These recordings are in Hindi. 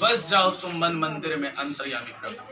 बस जाओ तुम मन मंदिर में अंतर्यामी प्रभु।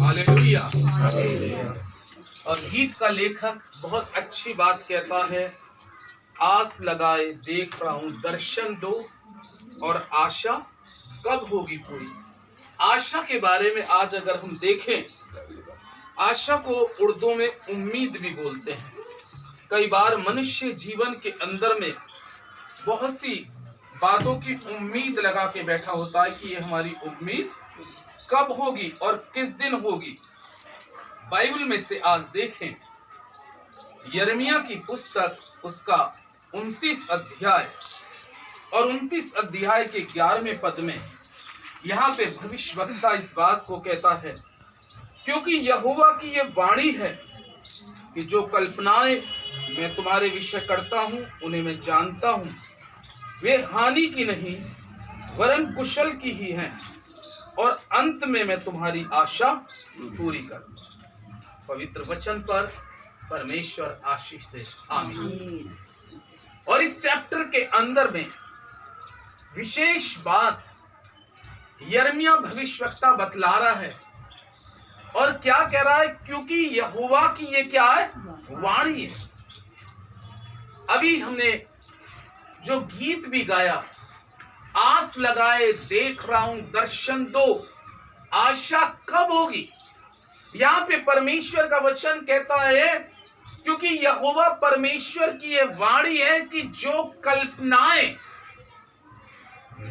हालेलुया। और गीत का लेखक बहुत अच्छी बात कहता है, आस लगाए देख रहा हूं दर्शन दो और आशा कब होगी पूरी। आशा के बारे में आज अगर हम देखें, आशा को उर्दू में उम्मीद भी बोलते हैं। कई बार मनुष्य जीवन के अंदर में बहुत सी बातों की उम्मीद लगा के बैठा होता है कि ये हमारी उम्मीद कब होगी और किस दिन होगी। बाइबल में से आज देखें, यिर्मयाह की पुस्तक उसका 29 अध्याय और 29 अध्याय के 11वें पद में यहाँ पे भविष्यवक्ता इस बात को कहता है, क्योंकि यहोवा की ये वाणी है कि जो कल्पनाएं मैं तुम्हारे विषय करता हूं उन्हें मैं जानता हूं, वे हानि की नहीं वरन कुशल की ही हैं, और अंत में मैं तुम्हारी आशा पूरी करूंगा। पवित्र वचन पर परमेश्वर आशीष दे, आमीन। और इस चैप्टर के अंदर में विशेष बात यिर्मयाह भविष्यवक्ता बतला रहा है, और क्या कह रहा है, क्योंकि यहोवा की ये क्या है, वाणी है। अभी हमने जो गीत भी गाया, आस लगाए देख रहा हूं दर्शन दो, आशा कब होगी। यहां पे परमेश्वर का वचन कहता है क्योंकि यहोवा परमेश्वर की ये वाणी है कि जो कल्पनाएं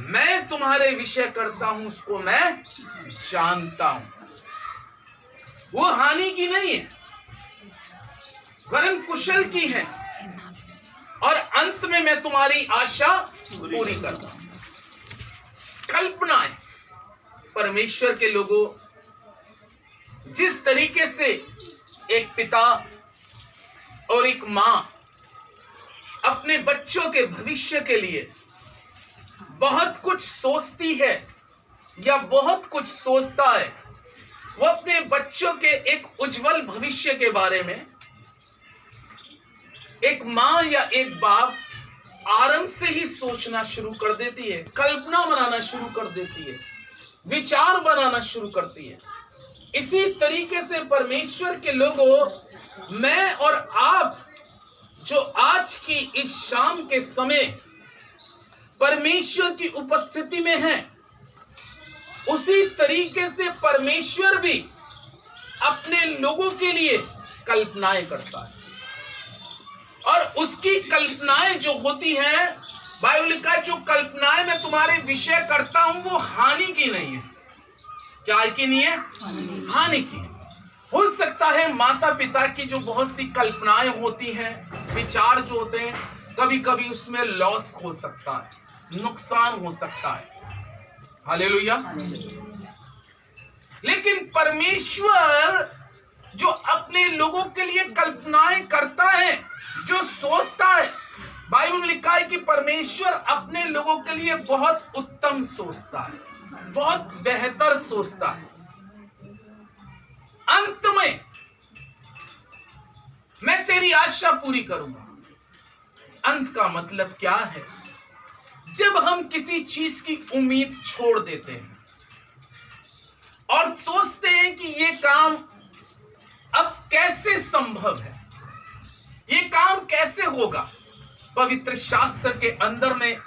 मैं तुम्हारे विषय करता हूं उसको मैं जानता हूं, वो हानि की नहीं है वरन कुशल की है, और अंत में मैं तुम्हारी आशा पूरी करूंगा। कल्पनाएं परमेश्वर के लोगों, जिस तरीके से एक पिता और एक मां अपने बच्चों के भविष्य के लिए बहुत कुछ सोचती है या बहुत कुछ सोचता है, वो अपने बच्चों के एक उज्जवल भविष्य के बारे में एक मां या एक बाप आरंभ से ही सोचना शुरू कर देती है, कल्पना बनाना शुरू कर देती है, विचार बनाना शुरू करती है। इसी तरीके से परमेश्वर के लोगों, मैं और आप जो आज की इस शाम के समय परमेश्वर की उपस्थिति में हैं, उसी तरीके से परमेश्वर भी अपने लोगों के लिए कल्पनाएं करता है, और उसकी कल्पनाएं जो होती हैं, बाइबल का जो कल्पनाएं मैं तुम्हारे विषय करता हूं वो हानि की नहीं है। क्या की नहीं है? हानि की है। हो सकता है माता पिता की जो बहुत सी कल्पनाएं होती हैं, विचार जो होते हैं, कभी कभी उसमें लॉस हो सकता है, नुकसान हो सकता है। हालेलुया। लेकिन परमेश्वर जो अपने लोगों के लिए कल्पनाएं करता है, जो सोचता है, बाइबल में लिखा है कि परमेश्वर अपने लोगों के लिए बहुत उत्तम सोचता है, बहुत बेहतर सोचता है। अंत में मैं तेरी आशा पूरी करूंगा। अंत का मतलब क्या है? जब हम किसी चीज की उम्मीद छोड़ देते हैं और सोचते हैं कि ये काम अब कैसे संभव है, ये काम कैसे होगा। पवित्र शास्त्र के अंदर में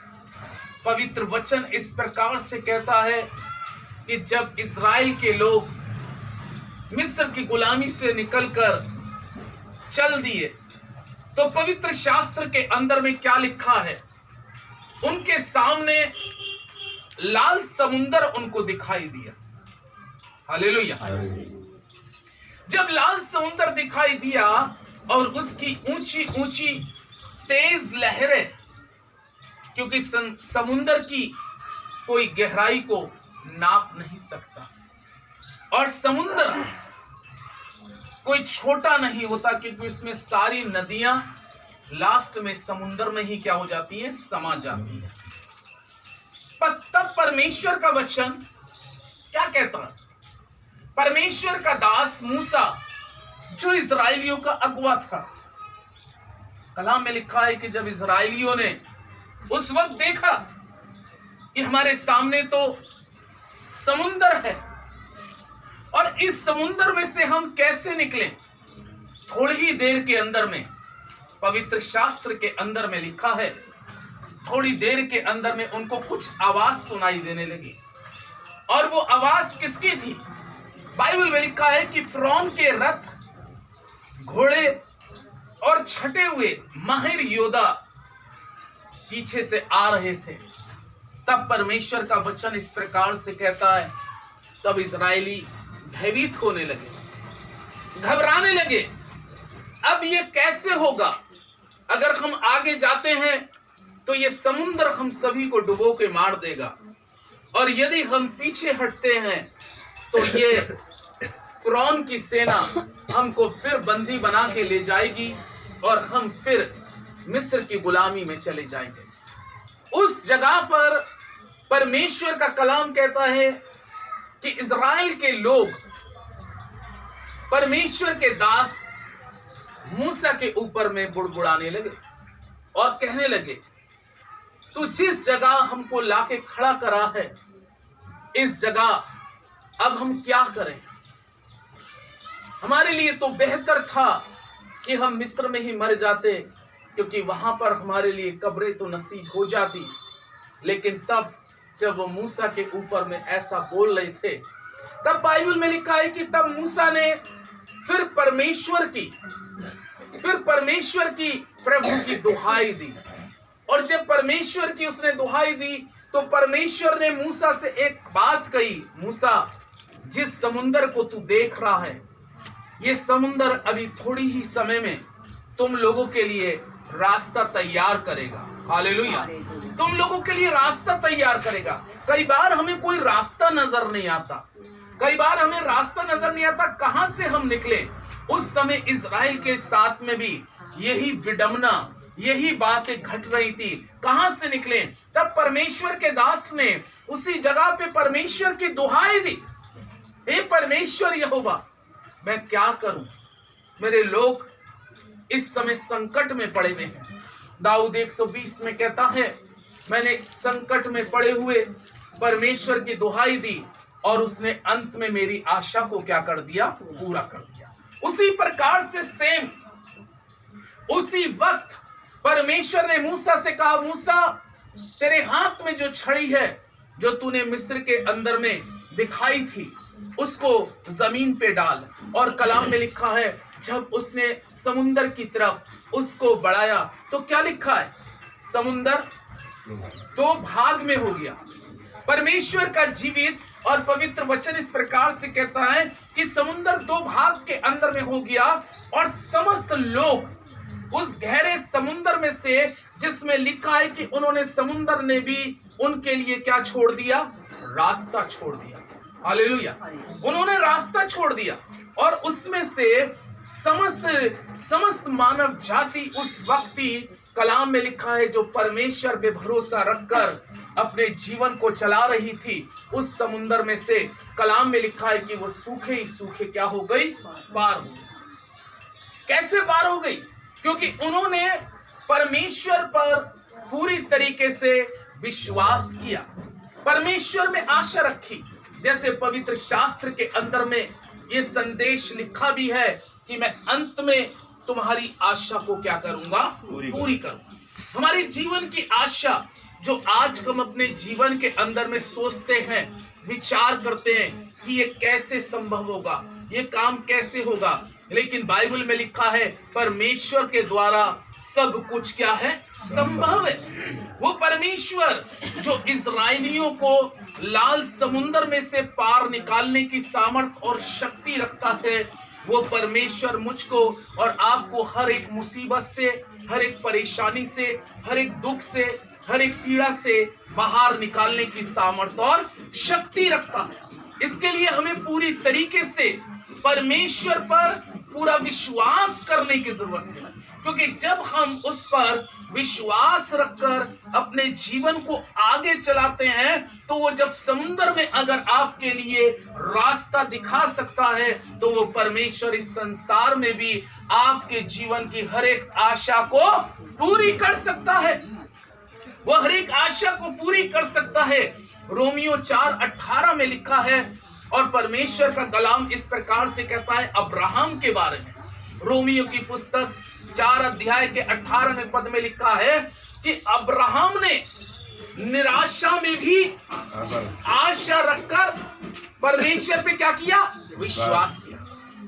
पवित्र वचन इस प्रकार से कहता है कि जब इज़राइल के लोग मिस्र की गुलामी से निकलकर चल दिए, तो पवित्र शास्त्र के अंदर में क्या लिखा है, उनके सामने लाल समुंदर उनको दिखाई दिया। हालेलुया। जब लाल समुंदर दिखाई दिया और उसकी ऊंची ऊंची तेज लहरें, क्योंकि समुंदर की कोई गहराई को नाप नहीं सकता, और समुंदर कोई छोटा नहीं होता, क्योंकि इसमें सारी नदियां लास्ट में समुंदर में ही क्या हो जाती हैं, समा जाती है। तब परमेश्वर का वचन क्या कहता है? परमेश्वर का दास मूसा, जो इजराइलियों का अगुवा था, कलाम में लिखा है कि जब इजराइलियों ने उस वक्त देखा कि हमारे सामने तो समुंदर है और इस समुंदर में से हम कैसे निकलें, थोड़ी ही देर के अंदर में पवित्र शास्त्र के अंदर में लिखा है, थोड़ी देर के अंदर में उनको कुछ आवाज सुनाई देने लगी। और वो आवाज किसकी थी? बाइबल में लिखा है कि फिरौन के रथ, घोड़े और छटे हुए माहिर योद्धा पीछे से आ रहे थे। तब परमेश्वर का वचन इस प्रकार से कहता है, तब इजरायली भयभीत होने लगे, घबराने लगे। अब ये कैसे होगा? अगर हम आगे जाते हैं तो ये समुद्र हम सभी को डुबो के मार देगा, और यदि हम पीछे हटते हैं तो ये फिरौन की सेना हमको फिर बंदी बना के ले जाएगी और हम फिर मिस्र की गुलामी में चले जाएंगे। उस जगह पर परमेश्वर का कलाम कहता है कि इज़राइल के लोग परमेश्वर के दास मूसा के ऊपर में बुड़बुड़ाने लगे और कहने लगे, तू जिस जगह हमको लाके खड़ा करा है, इस जगह अब हम क्या करें? हमारे लिए तो बेहतर था कि हम मिस्र में ही मर जाते, क्योंकि वहां पर हमारे लिए कब्रें तो नसीब हो जाती। लेकिन तब जब वो मूसा के ऊपर में ऐसा बोल रहे थे, तब बाइबल में लिखा है कि तब मूसा ने फिर परमेश्वर की प्रभु की दुहाई दी। और जब परमेश्वर की उसने दुहाई दी तो परमेश्वर ने मूसा से एक बात कही, मूसा, जिस समुंदर को तू देख रहा है, ये समुंदर अभी थोड़ी ही समय में तुम लोगों के लिए रास्ता तैयार करेगा। हालेलुया। तुम लोगों के लिए रास्ता तैयार करेगा। कई बार हमें कोई रास्ता नजर नहीं आता, कहां से हम निकले। उस समय इज़राइल के साथ में भी यही विडंबना, यही बातें घट रही थी। कहां से निकले? तब परमेश्वर के दास ने उसी जगह पे परमेश्वर की दुहाई दी, हे परमेश्वर यहोवा, मैं क्या करूं? मेरे लोग इस समय संकट में पड़े हुए हैं। दाऊद 120 में कहता है, मैंने संकट में पड़े हुए परमेश्वर की दुहाई दी और उसने अंत में मेरी आशा को क्या कर दिया? पूरा कर दिया। उसी प्रकार से सेम उसी वक्त परमेश्वर ने मूसा से कहा, मूसा, तेरे हाथ में जो छड़ी है, जो तूने मिस्र के अंदर में दिखाई थी, उसको जमीन पे डाल। और कलाम में लिखा है, जब उसने समुंदर की तरफ उसको बढ़ाया तो क्या लिखा है? समुंदर दो भाग में हो गया। परमेश्वर का जीवित और पवित्र वचन इस प्रकार से कहता है कि समुंदर दो भाग के अंदर में हो गया और समस्त लोग उस गहरे समुंदर में से, जिसमें लिखा है कि उन्होंने, समुंदर ने भी उनके लिए क्या छोड़ दिया? रास्ता छोड़ दिया। हालेलुया। उन्होंने रास्ता छोड़ दिया और उसमें से समस्त मानव जाति उस वक्त ही, कलाम में लिखा है, जो परमेश्वर पे भरोसा रखकर अपने जीवन को चला रही थी, उस समुंदर में से कलाम में लिखा है कि वो सूखे ही सूखे क्या हो गई? पार हो गई। कैसे पार हो गई? क्योंकि उन्होंने परमेश्वर पर पूरी तरीके से विश्वास किया, परमेश्वर में आशा रखी। जैसे पवित्र शास्त्र के अंदर में ये संदेश लिखा भी है कि मैं अंत में तुम्हारी आशा को क्या करूंगा? पूरी करूंगा। हमारे जीवन की आशा, जो आज हम अपने जीवन के अंदर में सोचते हैं, विचार करते हैं कि ये कैसे संभव होगा, ये काम कैसे होगा, लेकिन बाइबल में लिखा है परमेश्वर के द्वारा सब कुछ क्या है? संभव है। वो परमेश्वर जो इज़राइलियों को लाल समुंदर में से पार निकालने की सामर्थ और शक्ति रखता है, वो परमेश्वर मुझको और आपको हर एक मुसीबत से, हर एक परेशानी से, हर एक दुख से, हर एक पीड़ा से बाहर निकालने की सामर्थ और शक्ति रखता है। इसके लिए हमें पूरी तरीके से परमेश्वर पर पूरा विश्वास करने की जरूरत है, क्योंकि जब हम उस पर विश्वास रखकर अपने जीवन को आगे चलाते हैं, तो वो जब समुद्र में अगर आपके लिए रास्ता दिखा सकता है, तो वो परमेश्वर इस संसार में भी आपके जीवन की हर एक आशा को पूरी कर सकता है। वो हर एक आशा को पूरी कर सकता है। रोमियो 4:18 में लिखा है, और परमेश्वर का कलाम इस प्रकार से कहता है अब्राहम के बारे में। रोमियो की पुस्तक 4 अध्याय के 18वें पद में लिखा है कि अब्राहम ने निराशा में भी आशा रखकर परमेश्वर पे क्या किया? विश्वास किया।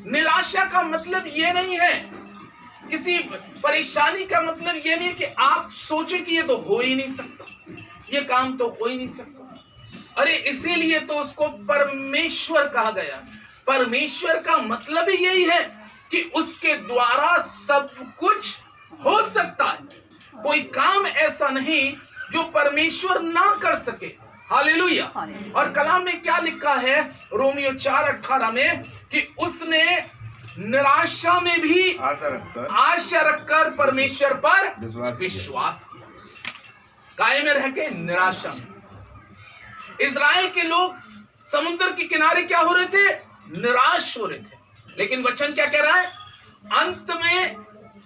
निराशा का मतलब ये नहीं है, किसी परेशानी का मतलब ये नहीं है कि आप सोचे कि ये तो हो ही नहीं सकता, ये काम तो हो ही नहीं सकता। अरे इसीलिए तो उसको परमेश्वर कहा गया। परमेश्वर का मतलब ही यही है कि उसके द्वारा सब कुछ हो सकता है। कोई काम ऐसा नहीं जो परमेश्वर ना कर सके। हालेलुया। और कलाम में क्या लिखा है रोमियो 4:18 में कि उसने निराशा में भी आशा रखकर परमेश्वर पर विश्वास किया। काय में रह के निराशा में। इजराइल के लोग समुद्र के किनारे क्या हो रहे थे? निराश हो रहे थे। लेकिन वचन क्या कह रहा है? अंत में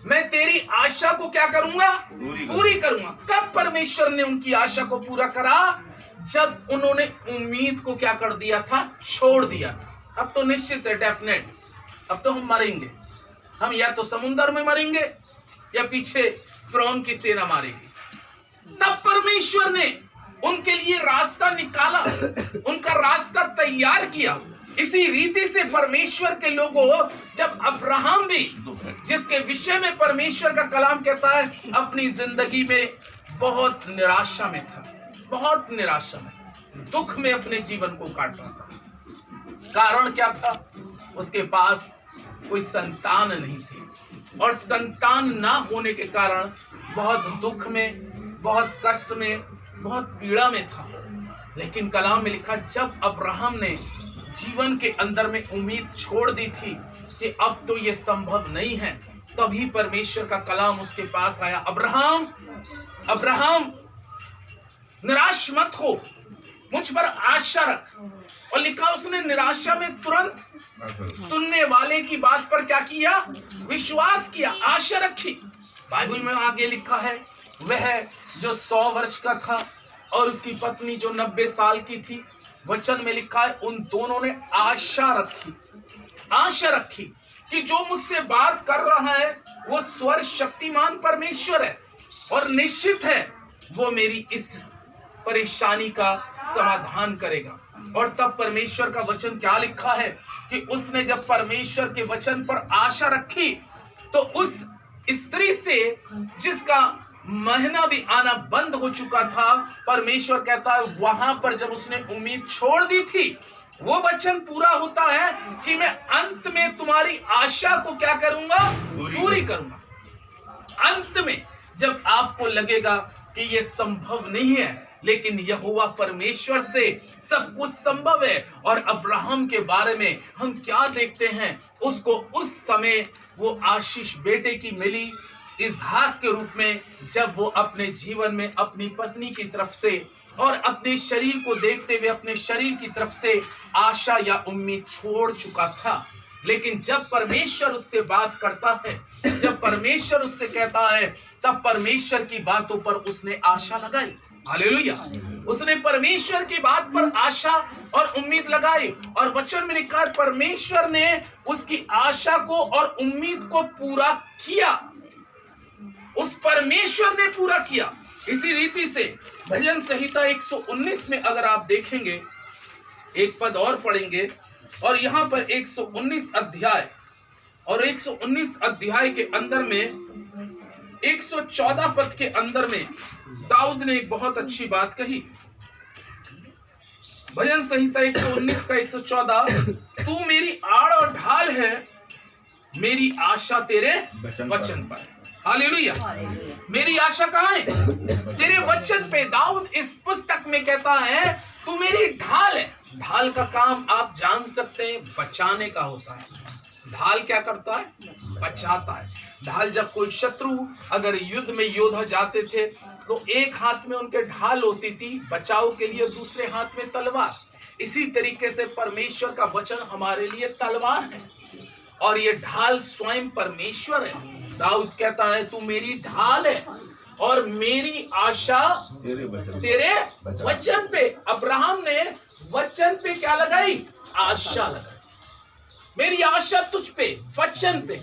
मैं तेरी आशा को क्या करूंगा? पूरी करूंगा। कब परमेश्वर ने उनकी आशा को पूरा करा? जब उन्होंने उम्मीद को क्या कर दिया था? छोड़ दिया था। अब तो निश्चित है, डेफिनेट, अब तो हम मरेंगे। हम या तो समुद्र में मरेंगे या पीछे फिरौन की सेना मारेगी। तब परमेश्वर ने उनके लिए रास्ता निकाला, उनका रास्ता तैयार किया। इसी रीति से परमेश्वर के लोगों, जब अब्राहम भी, जिसके विषय में परमेश्वर का कलाम कहता है, अपनी जिंदगी में बहुत निराशा में था, बहुत निराशा में, दुख में अपने जीवन को काट रहा था। कारण क्या था? उसके पास कोई संतान नहीं थी और संतान ना होने के कारण बहुत दुख में, बहुत कष्ट में, बहुत पीड़ा में था। लेकिन कलाम में लिखा, जब अब्राहम ने जीवन के अंदर में उम्मीद छोड़ दी थी कि अब तो ये संभव नहीं है, तभी परमेश्वर का कलाम उसके पास आया, अब्राहम, अब्राहम, निराश मत हो, मुझ पर आशा रख। और लिखा उसने निराशा में तुरंत सुनने वाले की बात पर क्या किया? विश्वास किया, आशा रखी। बाइबल में आगे लिखा है, वह जो 100 वर्ष का था और उसकी पत्नी जो 90 साल की थी, वचन में लिखा है उन दोनों ने आशा रखी, आशा रखी कि जो मुझसे बात कर रहा है वो स्वर्ग शक्तिमान परमेश्वर है और निश्चित है वो मेरी इस परेशानी का समाधान करेगा। और तब परमेश्वर का वचन क्या लिखा है कि उसने जब परमेश्वर के वचन पर आशा रखी तो उस स्त्री से, जिसका महीना भी आना बंद हो चुका था, परमेश्वर कहता है वहां पर जब उसने उम्मीद छोड़ दी थी, वो वचन पूरा होता है कि मैं अंत में तुम्हारी आशा को क्या करूंगा? पूरी करूंगा। अंत में जब आपको लगेगा कि ये संभव नहीं है, लेकिन यहोवा परमेश्वर से सब कुछ संभव है। और अब्राहम के बारे में हम क्या देखते हैं? उसको उस समय वो आशीष बेटे की मिली इसहाक के रूप में, जब वो अपने जीवन में अपनी पत्नी की तरफ से और अपने शरीर को देखते हुए अपने शरीर की तरफ से आशा या उम्मीद छोड़ चुका था। लेकिन जब परमेश्वर उससे बात करता है, जब परमेश्वर उससे कहता है, तब परमेश्वर की बातों पर उसने आशा लगाई। हालेलुया! उसने परमेश्वर की बात पर आशा और उम्मीद लगाई और वचन में लिखा है परमेश्वर ने उसकी आशा को और उम्मीद को पूरा किया। उस परमेश्वर ने पूरा किया। इसी रीति से भजन संहिता 119 में अगर आप देखेंगे, एक पद और पढ़ेंगे और यहाँ पर 119 अध्याय और 119 अध्याय के अंदर में 114 पद के अंदर में दाऊद ने एक बहुत अच्छी बात कही। भजन संहिता 119 का 114, तू मेरी आड़ और ढाल है, मेरी आशा तेरे वचन पर। हालेलुया! मेरी आशा कहाँ है? तेरे वचन पे। दाऊद इस पुस्तक में कहता है तू मेरी ढाल है। ढाल का काम आप जान सकते हैं, बचाने का होता है। ढाल क्या करता है? बचाता है। ढाल, जब कोई शत्रु अगर युद्ध में योद्धा जाते थे तो एक हाथ में उनके ढाल होती थी बचाव के लिए, दूसरे हाथ में तलवार। इसी तरीके से परमेश्वर का वचन हमारे लिए तलवार है और ये ढाल स्वयं परमेश्वर है। दाऊद कहता है तू मेरी ढाल है और मेरी आशा तेरे वचन पे। अब्राहम ने वचन पे क्या लगाई? आशा लगाई। मेरी आशा तुझ पे, वचन पे।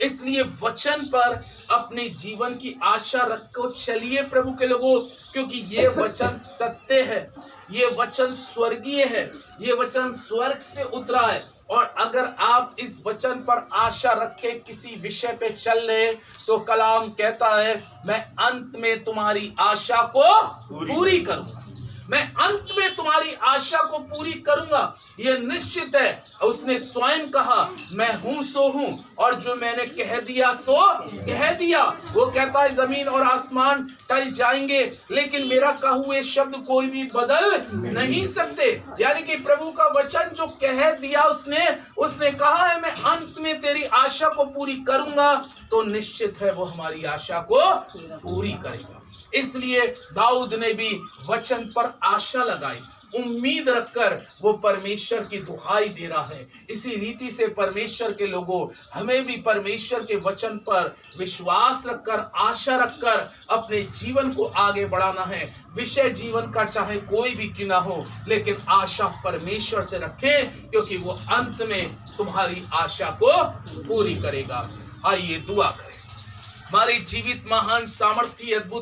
इसलिए वचन पर अपने जीवन की आशा रखो चलिए प्रभु के लोगों, क्योंकि ये वचन सत्य है, ये वचन स्वर्गीय है, ये वचन स्वर्ग से उतरा है। और अगर आप इस वचन पर आशा रख के किसी विषय पे चल रहे तो कलाम कहता है मैं अंत में तुम्हारी आशा को पूरी करूंगा। मैं अंत में तुम्हारी आशा को पूरी करूंगा। ये निश्चित है। उसने स्वयं कहा मैं हूं सो हूं, और जो मैंने कह दिया सो कह दिया। वो कहता है जमीन और आसमान टल जाएंगे लेकिन मेरा कहा हुए शब्द कोई भी बदल नहीं सकते। यानी कि प्रभु का वचन जो कह दिया उसने कहा है मैं अंत में तेरी आशा को पूरी करूंगा, तो निश्चित है वो हमारी आशा को पूरी करेगा। इसलिए दाऊद ने भी वचन पर आशा लगाई, उम्मीद रखकर वो परमेश्वर की दुहाई दे रहा है। इसी रीति से परमेश्वर के लोगों, हमें भी परमेश्वर के वचन पर विश्वास रखकर, आशा रखकर अपने जीवन को आगे बढ़ाना है। विषय जीवन का चाहे कोई भी क्यों ना हो, लेकिन आशा परमेश्वर से रखें, क्योंकि वो अंत में तुम्हारी आशा को पूरी करेगा। आइए दुआ करें। हमारे जीवित महान सामर्थ्य अद्भुत